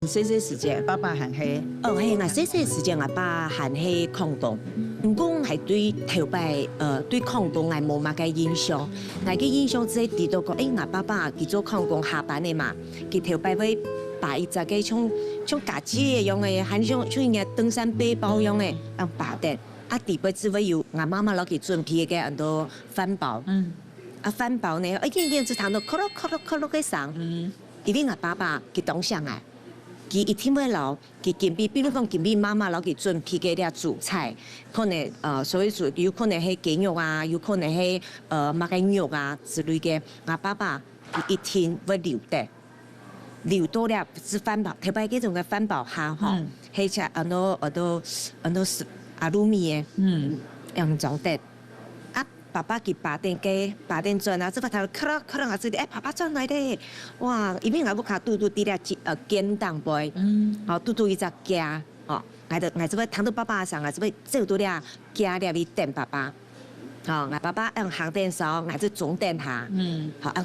细细时间，爸爸喊黑。哦，嘿，我细细时间我爸喊去抗冻，不过我係對頭擺對抗凍我冇乜嘅印象，我嘅印象只係知道講，我爸爸佢做抗凍下班嘅嘛，佢頭擺會擺一隻嘅像架子一樣嘅，很像嘅登山背包樣嘅，咁擺定。啊，底部只會有我媽媽攞佢準備嘅很多飯包。啊，飯包呢，一件就彈到咔咯咔咯咔咯嘅聲。因為我爸爸佢當上來。佢一天尾老，佢準備，比如講準備媽媽攞佢準備嘅啲主菜，可能所以做有可能係雞肉啊，有可能係乜嘅肉啊之類嘅。我爸爸佢一天會留到了是飯包，特別嗰種嘅飯包下嗬，係只很多阿魯米嘅，樣裝得。爸爸佢8點轉啊，即係頭可能我知道，爸爸轉來的，哇！因為我不卡嘟嘟啲咧簡單杯，嘟嘟一隻夾，我即係聽到爸爸上，我即係走到咧夾咧去等爸爸，我爸爸用行電手，我即總等下，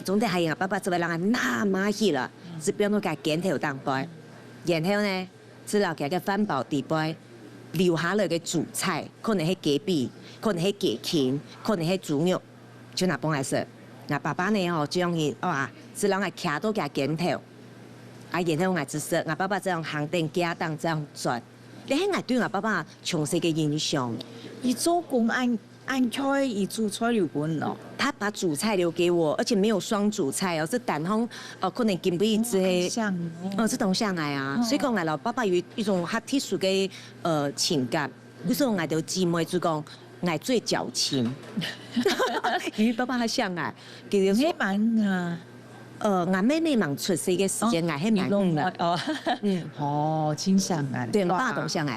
總等下，我爸爸就會讓我拿馬去了，是變到個鏡頭當杯，然後呢，只留佢嘅飯包地杯。留下來嘅主菜，可能係雞髀，可能係雞頸，可能係豬肉，就拿幫來食。那爸爸呢？哦，這樣嘅哇，是讓我徛到個鏡頭，然後我就食，我爸爸這樣行定家當這樣轉。你係我對我爸爸從細嘅印象。你做工按菜，你煮菜留本咯。他把主菜留給我，而且沒有雙主菜哦，是單方可能金幣之類，是同鄉來啊。所以講我老爸爸有一種很特殊嘅情感，有時候我就姊妹就講我最矯情，因為爸爸很鄉來，佢就說蠻啊。我妹妹忙出世嘅時間，我係蠻哦，清鄉來，對，我爸同鄉來。